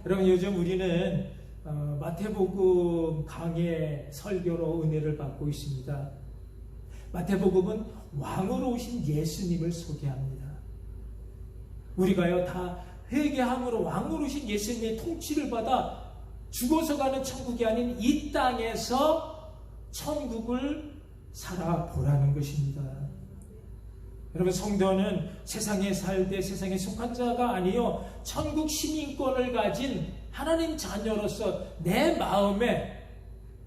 여러분, 요즘 우리는 마태복음 강해 설교로 은혜를 받고 있습니다. 마태복음은 왕으로 오신 예수님을 소개합니다. 우리가요 다 회개함으로 왕으로 오신 예수님의 통치를 받아 죽어서 가는 천국이 아닌 이 땅에서 천국을 살아보라는 것입니다. 여러분, 성도는 세상에 살되 세상에 속한 자가 아니요 천국 시민권을 가진 하나님 자녀로서 내 마음에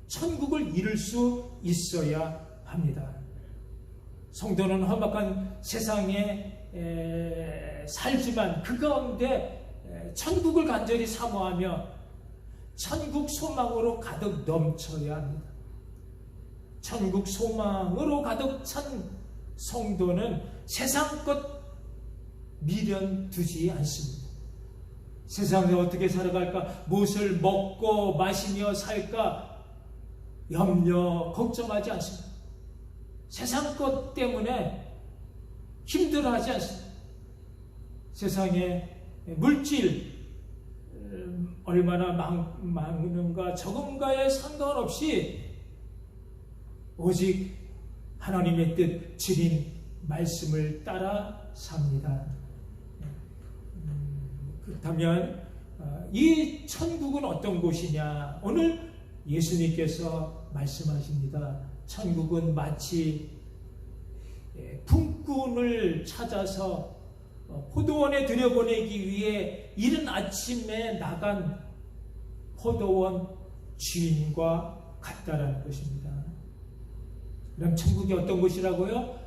천국을 이룰 수 있어야 합니다. 성도는 험악한 세상에 살지만 그 가운데 천국을 간절히 사모하며 천국 소망으로 가득 넘쳐야 합니다. 천국 소망으로 가득 찬 성도는 세상 것 미련 두지 않습니다. 세상에 어떻게 살아갈까, 무엇을 먹고 마시며 살까 염려, 걱정하지 않습니다. 세상 것 때문에 힘들어하지 않습니다. 세상에 물질 얼마나 많은가 적은가에 상관없이 오직 하나님의 뜻 주님 말씀을 따라 삽니다. 그렇다면 이 천국은 어떤 곳이냐? 오늘 예수님께서 말씀하십니다. 천국은 마치 품꾼을 찾아서 포도원에 들여보내기 위해 이른 아침에 나간 포도원 주인과 같다라는 것입니다. 그럼 천국이 어떤 곳이라고요?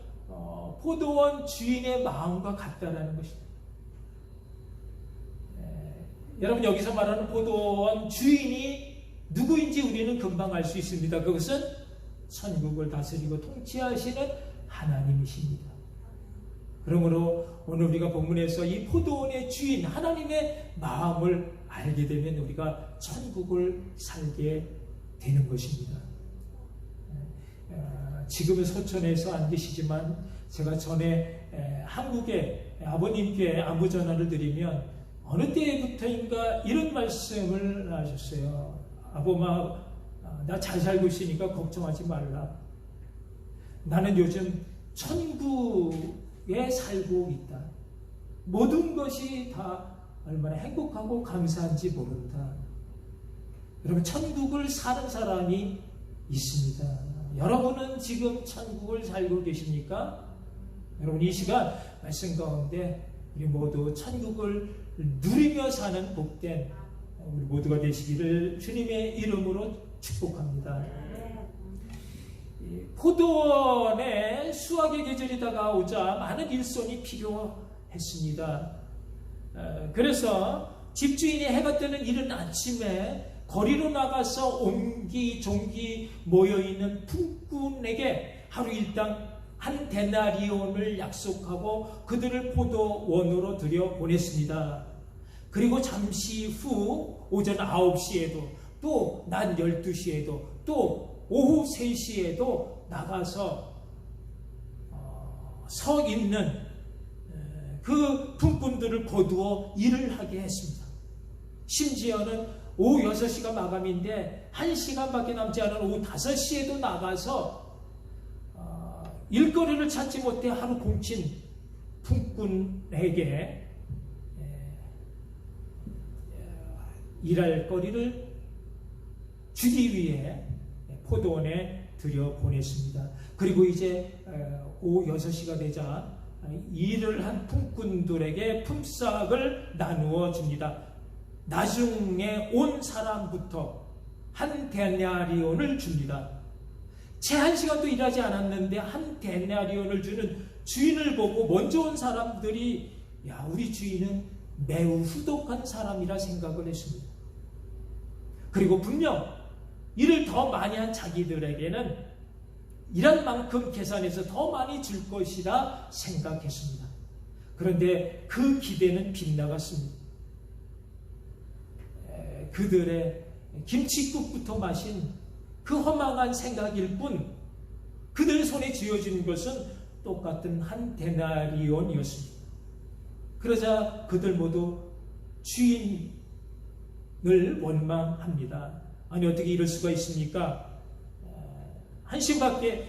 포도원 주인의 마음과 같다라는 것입니다. 여러분, 여기서 말하는 포도원 주인이 누구인지 우리는 금방 알 수 있습니다. 그것은 천국을 다스리고 통치하시는 하나님이십니다. 그러므로 오늘 우리가 본문에서 이 포도원의 주인 하나님의 마음을 알게 되면 우리가 천국을 살게 되는 것입니다. 지금은 소천에서 안 계시지만 제가 전에 한국에 아버님께 안부 전화를 드리면 어느 때부터인가 이런 말씀을 하셨어요. 아범아, 나 잘 살고 있으니까 걱정하지 말라. 나는 요즘 천국에 살고 있다. 모든 것이 다 얼마나 행복하고 감사한지 모른다. 여러분, 천국을 사는 사람이 있습니다. 여러분은 지금 천국을 살고 계십니까? 여러분, 이 시간 말씀 가운데 우리 모두 천국을 누리며 사는 복된 우리 모두가 되시기를 주님의 이름으로 축복합니다. 포도원에 수확의 계절이 다가오자 많은 일손이 필요했습니다. 그래서 집주인이 해가 뜨는 이른 아침에 거리로 나가서 옹기종기 모여있는 품꾼에게 하루 일당 한 데나리온을 약속하고 그들을 포도원으로 들여보냈습니다. 그리고 잠시 후 오전 9시에도 또 낮 12시에도 또 오후 3시에도 나가서 서 있는 그 품꾼들을 거두어 일을 하게 했습니다. 심지어는 오후 6시가 마감인데 1시간밖에 남지 않은 오후 5시에도 나가서 일거리를 찾지 못해 하루 공친 품꾼에게 일할 거리를 주기 위해 포도원에 들여보냈습니다. 그리고 이제 오후 6시가 되자 일을 한 품꾼들에게 품삯을 나누어 줍니다. 나중에 온 사람부터 한 데나리온을 줍니다. 채 1시간도 일하지 않았는데 한 데나리온을 주는 주인을 보고 먼저 온 사람들이 우리 주인은 매우 후덕한 사람이라 생각을 했습니다. 그리고 분명 일을 더 많이 한 자기들에게는 일한 만큼 계산해서 더 많이 줄 것이라 생각했습니다. 그런데 그 기대는 빗나갔습니다. 그들의 김칫국부터 마신 그 허망한 생각일 뿐 그들 손에 쥐어진 것은 똑같은 한 데나리온이었습니다. 그러자 그들 모두 주인 원망합니다. 아니 어떻게 이럴 수가 있습니까? 한 시간밖에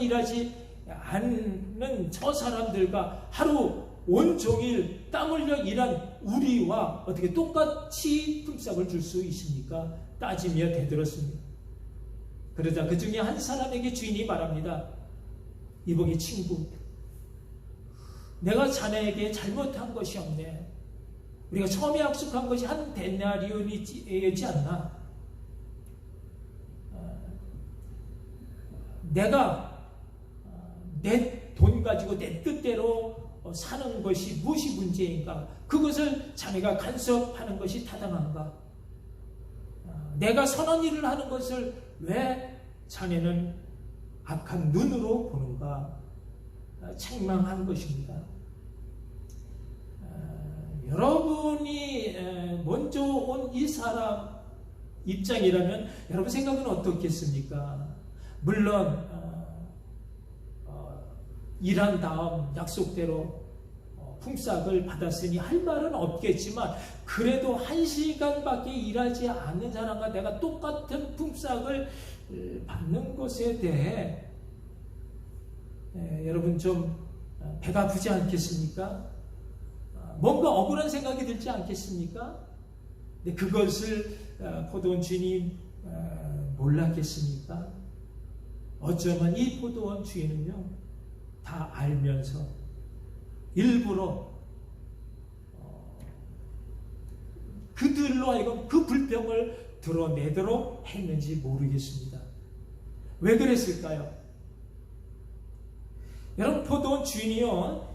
일하지 않는 저 사람들과 하루 온종일 땀 흘려 일한 우리와 어떻게 똑같이 품삯을 줄 수 있습니까? 따지며 대들었습니다. 그러자 그 중에 한 사람에게 주인이 말합니다. 이복의 친구, 내가 자네에게 잘못한 것이 없네. 우리가 처음에 약속한 것이 한 데나리온이지 않나? 내가 내 돈 가지고 내 뜻대로 사는 것이 무엇이 문제인가? 그것을 자네가 간섭하는 것이 타당한가? 내가 선한 일을 하는 것을 왜 자네는 악한 눈으로 보는가? 책망한 것입니다. 여러분이 먼저 온 이 사람 입장이라면 여러분 생각은 어떻겠습니까? 물론 일한 다음 약속대로 품삯을 받았으니 할 말은 없겠지만 그래도 1시간밖에 일하지 않는 사람과 내가 똑같은 품삯을 받는 것에 대해 여러분 좀 배가 아프지 않겠습니까? 뭔가 억울한 생각이 들지 않겠습니까? 근데 그것을 포도원 주인이 몰랐겠습니까? 어쩌면 이 포도원 주인은요 다 알면서 일부러 그들로 하여금 그 불평을 드러내도록 했는지 모르겠습니다. 왜 그랬을까요? 여러분 포도원 주인이요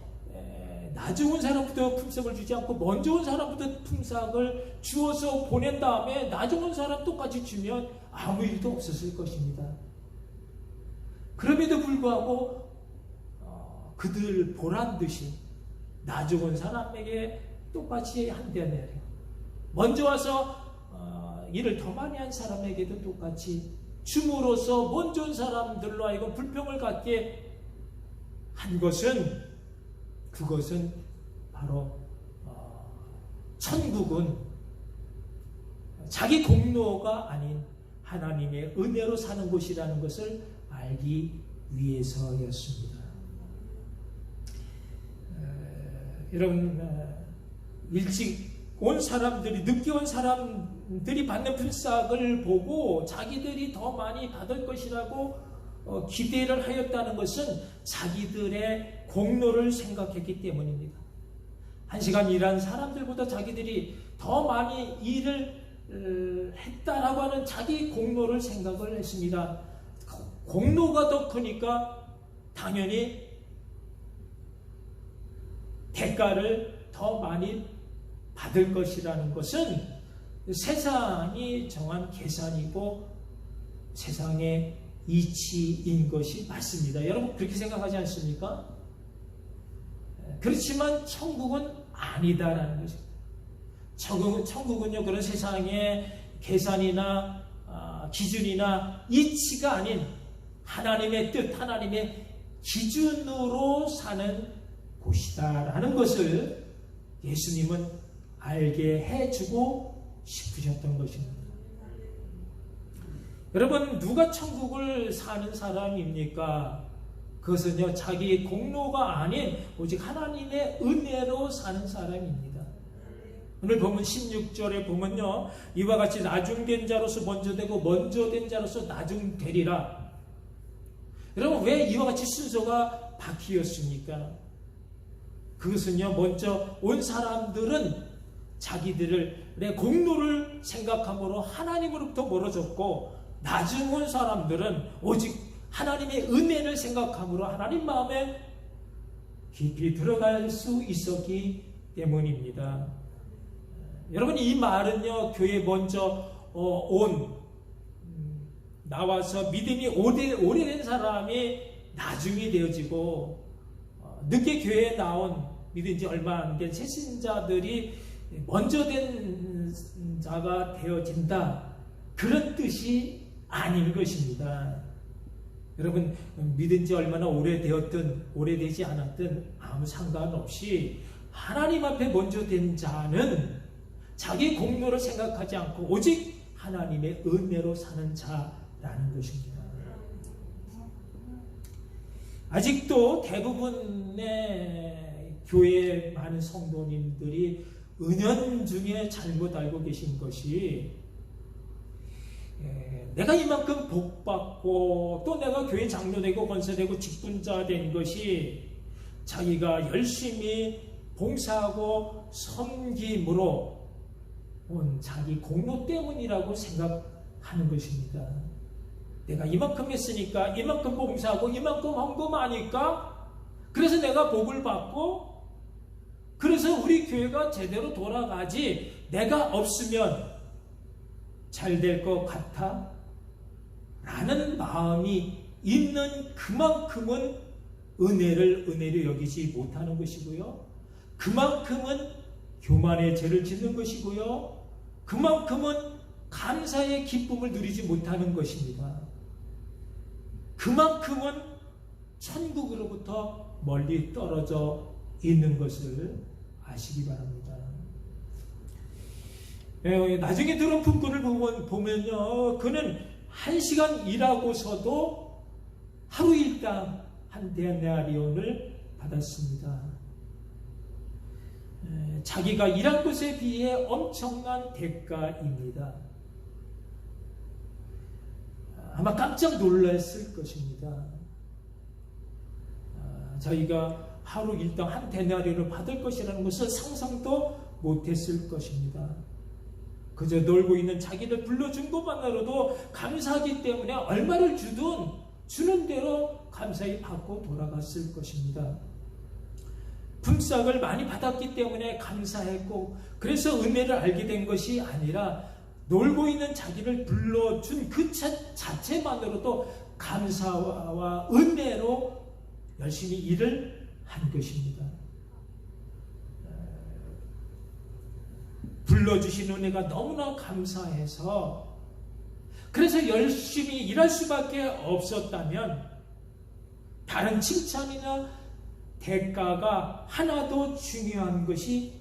나중 온 사람부터 품삯을 주지 않고 먼저 온 사람부터 품삯을 주어서 보낸 다음에 나중 온 사람 똑같이 주면 아무 일도 없었을 것입니다. 그럼에도 불구하고 그들 보란듯이 나중 온 사람에게 똑같이 한 데나리온, 먼저 와서 일을 더 많이 한 사람에게도 똑같이 줌으로써 먼저 온 사람들로 하여금 불평을 갖게 한 것은 그것은 바로 천국은 자기 공로가 아닌 하나님의 은혜로 사는 곳이라는 것을 알기 위해서였습니다. 여러분 일찍 온 사람들이 늦게 온 사람들이 받는 품삯을 보고 자기들이 더 많이 받을 것이라고 기대를 하였다는 것은 자기들의 공로를 생각했기 때문입니다. 1시간 일한 사람들보다 자기들이 더 많이 일을 했다라고 하는 자기 공로를 생각을 했습니다. 공로가 더 크니까 당연히 대가를 더 많이 받을 것이라는 것은 세상이 정한 계산이고 세상의 이치인 것이 맞습니다. 여러분 그렇게 생각하지 않습니까? 그렇지만 천국은 아니다라는 것입니다. 천국은요 그런 세상의 계산이나 기준이나 이치가 아닌 하나님의 뜻, 하나님의 기준으로 사는 곳이다라는 것을 예수님은 알게 해주고 싶으셨던 것입니다. 여러분 누가 천국을 사는 사람입니까? 그것은요 자기 공로가 아닌 오직 하나님의 은혜로 사는 사람입니다. 오늘 보면 16절에 보면요 이와 같이 나중된 자로서 먼저 되고 먼저 된 자로서 나중되리라. 여러분 왜 이와 같이 순서가 바뀌었습니까? 그것은요 먼저 온 사람들은 자기들의 공로를 생각함으로 하나님으로부터 멀어졌고 나중 온 사람들은 오직 하나님의 은혜를 생각함으로 하나님 마음에 깊이 들어갈 수 있었기 때문입니다. 여러분 이 말은요 교회 먼저 나와서 믿음이 오래된 사람이 나중이 되어지고 늦게 교회에 나온 믿은 지 얼마 안 된 새신자들이 먼저 된 자가 되어진다 그런 뜻이 아닌 것입니다. 여러분 믿은 지 얼마나 오래되었든 오래되지 않았든 아무 상관없이 하나님 앞에 먼저 된 자는 자기 공로를 생각하지 않고 오직 하나님의 은혜로 사는 자라는 것입니다. 아직도 대부분의 교회의 많은 성도님들이 은연중에 잘못 알고 계신 것이, 내가 이만큼 복받고 또 내가 교회 장로되고 권사되고 직분자 된 것이 자기가 열심히 봉사하고 섬김으로 온 자기 공로 때문이라고 생각하는 것입니다. 내가 이만큼 했으니까, 이만큼 봉사하고 이만큼 헌금하니까, 그래서 내가 복을 받고, 그래서 우리 교회가 제대로 돌아가지, 내가 없으면 잘 될 것 같아? 라는 마음이 있는 그만큼은 은혜를 여기지 못하는 것이고요. 그만큼은 교만의 죄를 짓는 것이고요. 그만큼은 감사의 기쁨을 누리지 못하는 것입니다. 그만큼은 천국으로부터 멀리 떨어져 있는 것을 아시기 바랍니다. 나중에 들은 품꾼을 보면요, 그는 1시간 일하고서도 하루 일당 한 데나리온을 받았습니다. 자기가 일한 것에 비해 엄청난 대가입니다. 아마 깜짝 놀랐을 것입니다. 자기가 하루 일당 한 데나리온을 받을 것이라는 것을 상상도 못했을 것입니다. 그저 놀고 있는 자기를 불러준 것만으로도 감사하기 때문에 얼마를 주든 주는 대로 감사히 받고 돌아갔을 것입니다. 품삯을 많이 받았기 때문에 감사했고, 그래서 은혜를 알게 된 것이 아니라 놀고 있는 자기를 불러준 그 자체만으로도 감사와 은혜로 열심히 일을 한 것입니다. 불러주신 은혜가 너무나 감사해서, 그래서 열심히 일할 수밖에 없었다면 다른 칭찬이나 대가가 하나도 중요한 것이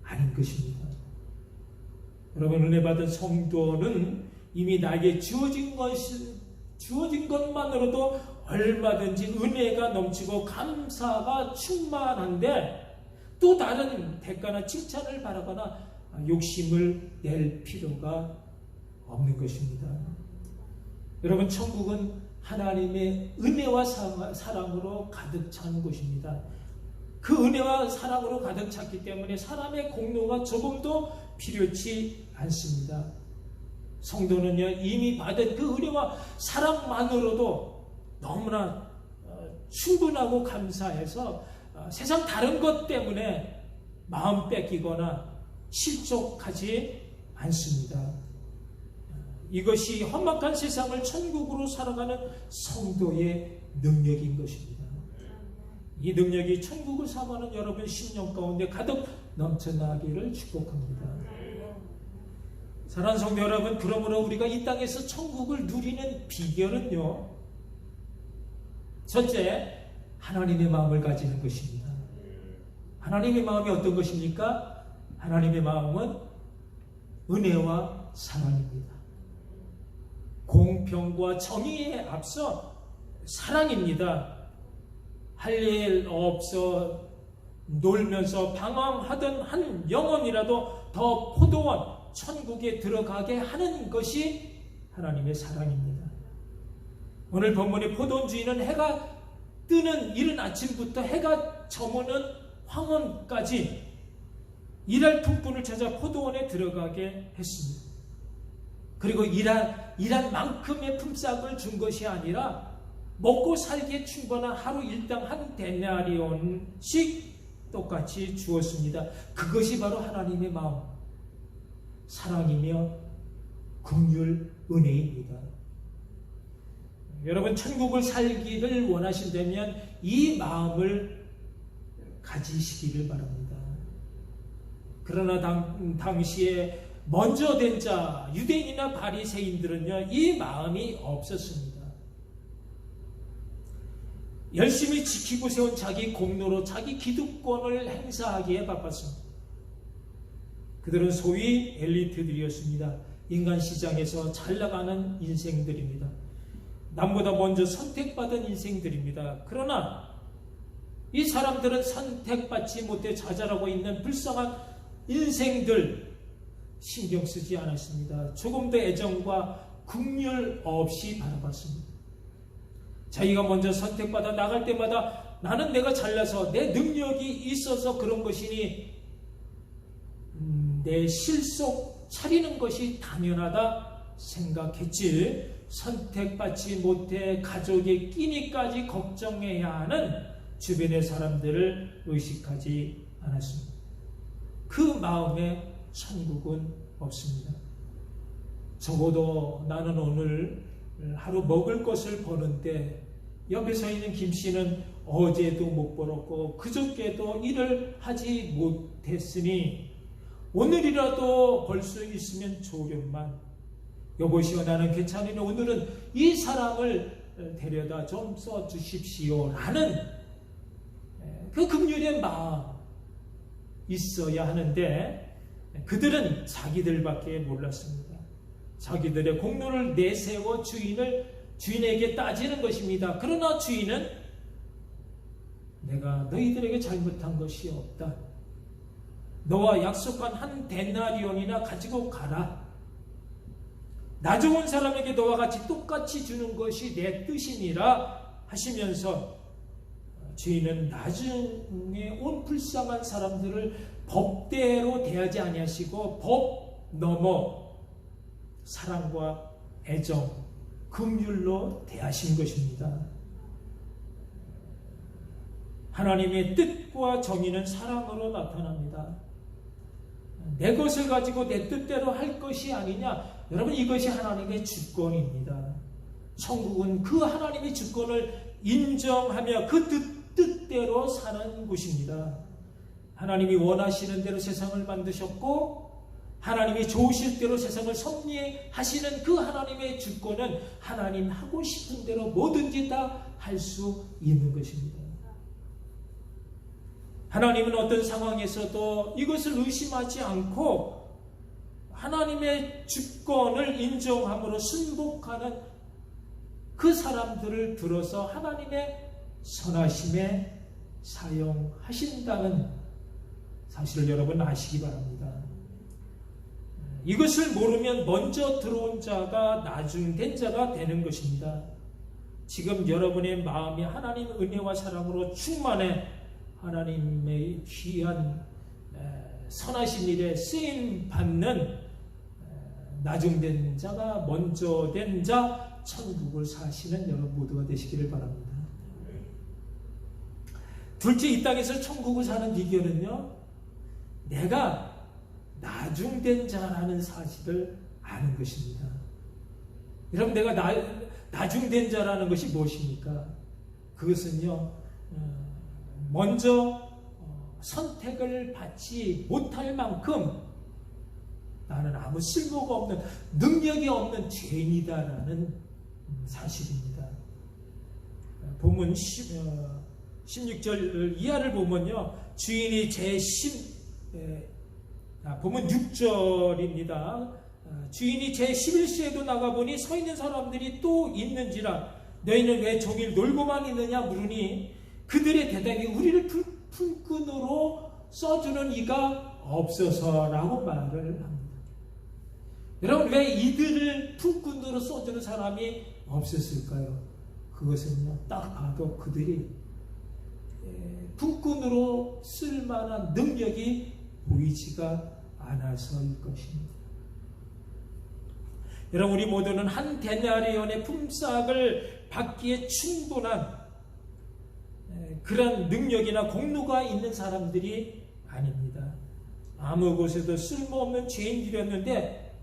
아닌 것입니다. 여러분, 은혜 받은 성도는 이미 나에게 주어진 것만으로도 얼마든지 은혜가 넘치고 감사가 충만한데, 또 다른 대가나 칭찬을 바라거나 욕심을 낼 필요가 없는 것입니다. 여러분, 천국은 하나님의 은혜와 사랑으로 가득 찬 곳입니다. 그 은혜와 사랑으로 가득 찼기 때문에 사람의 공로가 조금도 필요치 않습니다. 성도는요, 이미 받은 그 은혜와 사랑만으로도 너무나 충분하고 감사해서 세상 다른 것 때문에 마음 뺏기거나 실족하지 않습니다. 이것이 험악한 세상을 천국으로 살아가는 성도의 능력인 것입니다. 이 능력이 천국을 사모하는 여러분 심령 가운데 가득 넘쳐나기를 축복합니다. 사랑하는 성도 여러분, 그러므로 우리가 이 땅에서 천국을 누리는 비결은요, 첫째, 하나님의 마음을 가지는 것입니다. 하나님의 마음이 어떤 것입니까? 하나님의 마음은 은혜와 사랑입니다. 공평과 정의에 앞서 사랑입니다. 할 일 없어 놀면서 방황하던 한 영혼이라도 더 포도원 천국에 들어가게 하는 것이 하나님의 사랑입니다. 오늘 본문의 포도원 주인은 해가 뜨는 이른 아침부터 해가 저무는 황혼까지 일할 품꾼을 찾아 포도원에 들어가게 했습니다. 그리고 일한 만큼의 품삯을 준 것이 아니라 먹고 살기에 충분한 하루 일당 한 데나리온씩 똑같이 주었습니다. 그것이 바로 하나님의 마음, 사랑이며 긍휼, 은혜입니다. 여러분, 천국을 살기를 원하신다면 이 마음을 가지시기를 바랍니다. 그러나 당시에 먼저 된 자, 유대인이나 바리새인들은요, 이 마음이 없었습니다. 열심히 지키고 세운 자기 공로로 자기 기득권을 행사하기에 바빴습니다. 그들은 소위 엘리트들이었습니다. 인간 시장에서 잘 나가는 인생들입니다. 남보다 먼저 선택받은 인생들입니다. 그러나 이 사람들은 선택받지 못해 좌절하고 있는 불쌍한 인생들 신경 쓰지 않았습니다. 조금 더 애정과 긍휼 없이 바라봤습니다. 자기가 먼저 선택받아 나갈 때마다 나는 내가 잘나서 내 능력이 있어서 그런 것이니 내 실속 차리는 것이 당연하다 생각했지, 선택받지 못해 가족의 끼니까지 걱정해야 하는 주변의 사람들을 의식하지 않았습니다. 그 마음에 천국은 없습니다. 적어도 나는 오늘 하루 먹을 것을 버는데 옆에 서 있는 김 씨는 어제도 못 벌었고 그저께도 일을 하지 못했으니 오늘이라도 벌 수 있으면 좋으련만, 여보시오 나는 괜찮으니 오늘은 이 사람을 데려다 좀 써주십시오 라는 그 긍휼의 마음 있어야 하는데 그들은 자기들밖에 몰랐습니다. 자기들의 공로를 내세워 주인에게 따지는 것입니다. 그러나 주인은 내가 너희들에게 잘못한 것이 없다. 너와 약속한 한 데나리온이나 가지고 가라. 나 좋은 사람에게 너와 같이 똑같이 주는 것이 내 뜻이니라 하시면서 주인은 나중에 온 불쌍한 사람들을 법대로 대하지 아니하시고 법 넘어 사랑과 애정, 긍휼로 대하신 것입니다. 하나님의 뜻과 정의는 사랑으로 나타납니다. 내 것을 가지고 내 뜻대로 할 것이 아니냐? 여러분, 이것이 하나님의 주권입니다. 천국은 그 하나님의 주권을 인정하며 그 뜻대로 사는 곳입니다. 하나님이 원하시는 대로 세상을 만드셨고 하나님이 좋으실 대로 세상을 섭리하시는 그 하나님의 주권은 하나님 하고 싶은 대로 뭐든지 다 할 수 있는 것입니다. 하나님은 어떤 상황에서도 이것을 의심하지 않고 하나님의 주권을 인정함으로 순복하는 그 사람들을 들어서 하나님의 선하심에 사용하신다는 사실을 여러분 아시기 바랍니다. 이것을 모르면 먼저 들어온 자가 나중된 자가 되는 것입니다. 지금 여러분의 마음이 하나님 은혜와 사랑으로 충만해 하나님의 귀한 선하신 일에 쓰임받는 나중된 자가 먼저 된 자, 천국을 사시는 여러분 모두가 되시기를 바랍니다. 둘째, 이 땅에서 천국을 사는 비결은요, 내가 나중된 자라는 사실을 아는 것입니다. 여러분, 내가 나중된 자라는 것이 무엇입니까? 그것은요, 먼저 선택을 받지 못할 만큼 나는 아무 쓸모가 없는, 능력이 없는 죄인이다라는 사실입니다. 본문 16절 이하를 보면요, 주인이 본문 6절입니다. 주인이 제11시에도 나가보니 서 있는 사람들이 또 있는지라 너희는 왜 종일 놀고만 있느냐 물으니 그들의 대답이 우리를 품꾼으로 써주는 이가 없어서라고 말을 합니다. 여러분, 왜 이들을 품꾼으로 써주는 사람이 없었을까요? 그것은요, 딱 봐도 그들이 품꾼으로 쓸만한 능력이 보이지가 않아서일 것입니다. 여러분, 우리 모두는 한 데나리온의 품삯을 받기에 충분한 그런 능력이나 공로가 있는 사람들이 아닙니다. 아무 곳에도 쓸모없는 죄인들이었는데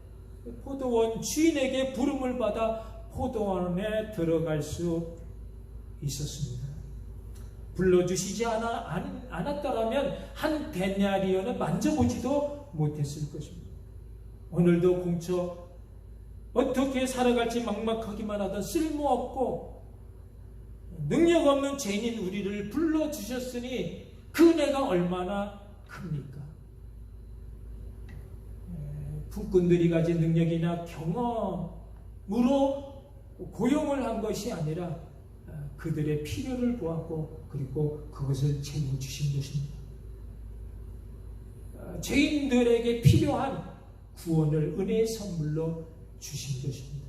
포도원 주인에게 부름을 받아 포도원에 들어갈 수 있었습니다. 불러주시지 않았다라면 한 데나리온은 만져보지도 못했을 것입니다. 오늘도 공처 어떻게 살아갈지 막막하기만 하던 쓸모없고 능력 없는 죄인인 우리를 불러주셨으니 그 은혜가 얼마나 큽니까? 품꾼들이 가진 능력이나 경험으로 고용을 한 것이 아니라 그들의 필요를 보았고 그리고 그것을 채워주신 것입니다. 죄인들에게 필요한 구원을 은혜의 선물로 주신 것입니다.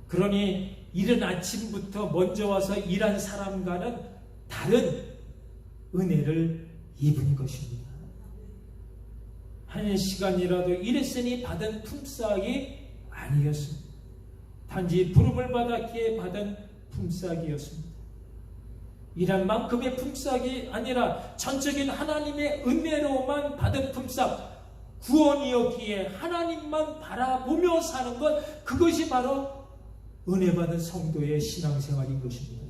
그러니 이른 아침부터 먼저 와서 일한 사람과는 다른 은혜를 입은 것입니다. 한 시간이라도 일했으니 받은 품삯이 아니었습니다. 단지 부름을 받았기에 받은 품삯이었습니다. 일한 만큼의 품삯이 아니라 전적인 하나님의 은혜로만 받은 품삯, 구원이었기에 하나님만 바라보며 사는 것, 그것이 바로 은혜 받은 성도의 신앙생활인 것입니다.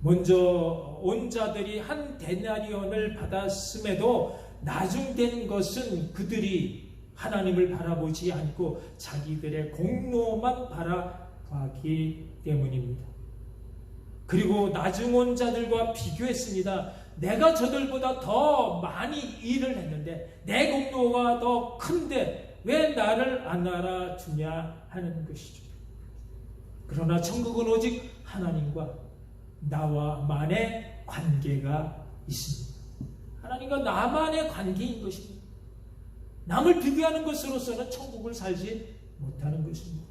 먼저 온 자들이 한 데나리온을 받았음에도 나중된 것은 그들이 하나님을 바라보지 않고 자기들의 공로만 바라봤기 때문입니다. 그리고 나중 온 자들과 비교했습니다. 내가 저들보다 더 많이 일을 했는데 내 공로가 더 큰데 왜 나를 안 알아주냐 하는 것이죠. 그러나 천국은 오직 하나님과 나와만의 관계가 있습니다. 하나님과 나만의 관계인 것입니다. 남을 비교하는 것으로서는 천국을 살지 못하는 것입니다.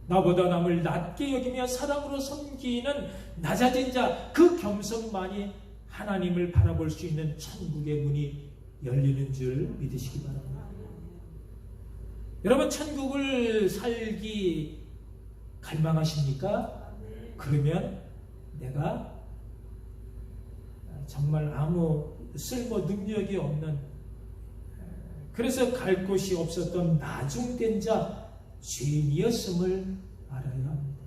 나보다 남을 낮게 여기며 사랑으로 섬기는 낮아진 자, 그 겸손만이 하나님을 바라볼 수 있는 천국의 문이 열리는 줄 믿으시기 바랍니다. 여러분, 천국을 살기 갈망하십니까? 그러면 내가 정말 아무 쓸모 능력이 없는, 그래서 갈 곳이 없었던 나중된 자, 죄인이었음을 알아야 합니다.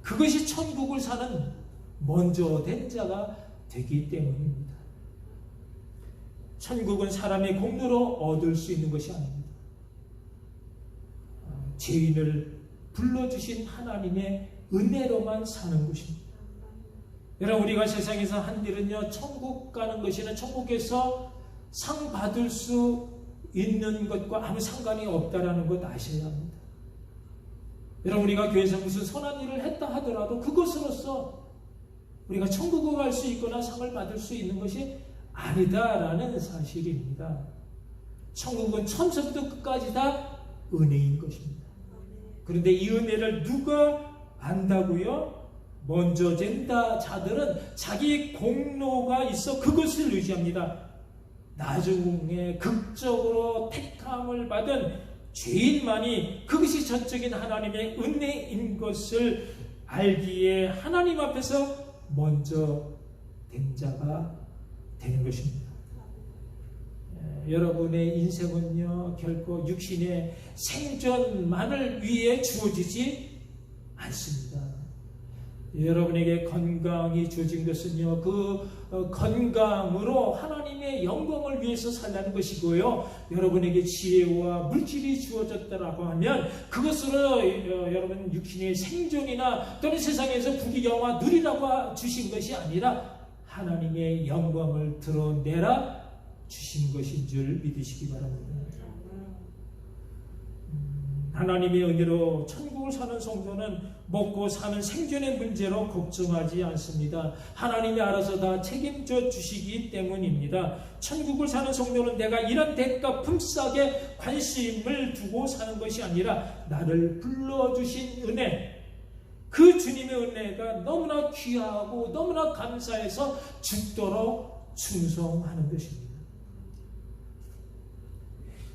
그것이 천국을 사는 먼저 된 자가 되기 때문입니다. 천국은 사람의 공로로 얻을 수 있는 것이 아닙니다. 죄인을 불러주신 하나님의 은혜로만 사는 것입니다. 여러분, 우리가 세상에서 한 일은요, 천국 가는 것이나 천국에서 상 받을 수 있는 것과 아무 상관이 없다라는 것 아셔야 합니다. 여러분, 우리가 교회에서 무슨 선한 일을 했다 하더라도 그것으로서 우리가 천국을 갈 수 있거나 상을 받을 수 있는 것이 아니다라는 사실입니다. 천국은 처음부터 끝까지 다 은혜인 것입니다. 그런데 이 은혜를 누가 안다고요? 먼저 된다 자들은 자기 공로가 있어 그것을 의지합니다. 나중에 극적으로 택함을 받은 죄인만이 그것이 전적인 하나님의 은혜인 것을 알기에 하나님 앞에서 먼저 된 자가 되는 것입니다. 여러분의 인생은요, 결코 육신의 생존만을 위해 주어지지 않습니다. 여러분에게 건강이 주어진 것은요, 그 건강으로 하나님의 영광을 위해서 살라는 것이고요, 여러분에게 지혜와 물질이 주어졌다라고 하면 그것으로 여러분 육신의 생존이나 또는 세상에서 부귀영화 누리라고 주신 것이 아니라 하나님의 영광을 드러내라 주신 것인 줄 믿으시기 바랍니다. 하나님의 은혜로 천국을 사는 성도는 먹고 사는 생존의 문제로 걱정하지 않습니다. 하나님이 알아서 다 책임져 주시기 때문입니다. 천국을 사는 성도는 내가 이런 대가 품삯에 관심을 두고 사는 것이 아니라 나를 불러주신 은혜, 그 주님의 은혜가 너무나 귀하고 너무나 감사해서 죽도록 충성하는 것입니다.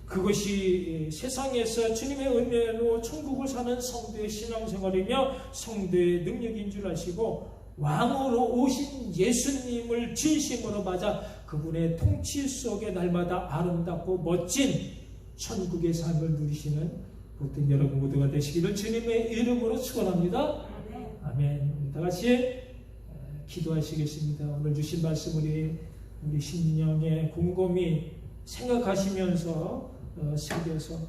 그것이 세상에서 주님의 은혜로 천국을 사는 성도의 신앙생활이며 성도의 능력인 줄 아시고, 왕으로 오신 예수님을 진심으로 맞아 그분의 통치 속에 날마다 아름답고 멋진 천국의 삶을 누리시는 모든 여러분 모두가 되시기를 주님의 이름으로 축원합니다. 아멘. 다 같이 기도하시겠습니다. 오늘 주신 말씀 우리 심령에 곰곰이 생각하시면서 새겨서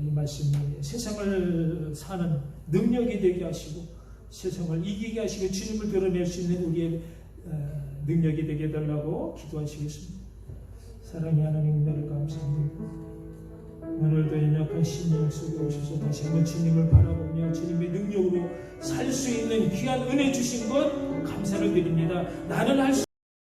이 말씀이 세상을 사는 능력이 되게 하시고 세상을 이기게 하시고 주님을 드러낼 수 있는 우리의 능력이 되게 해달라고 기도하시겠습니다. 사랑의 하나님 은혜를 감사합니다. 오늘도 연약한 심령 속에 오셔서 다시 한번 주님을 바라보며 주님의 능력으로 살 수 있는 귀한 은혜 주신 것 감사를 드립니다. 나는 할 수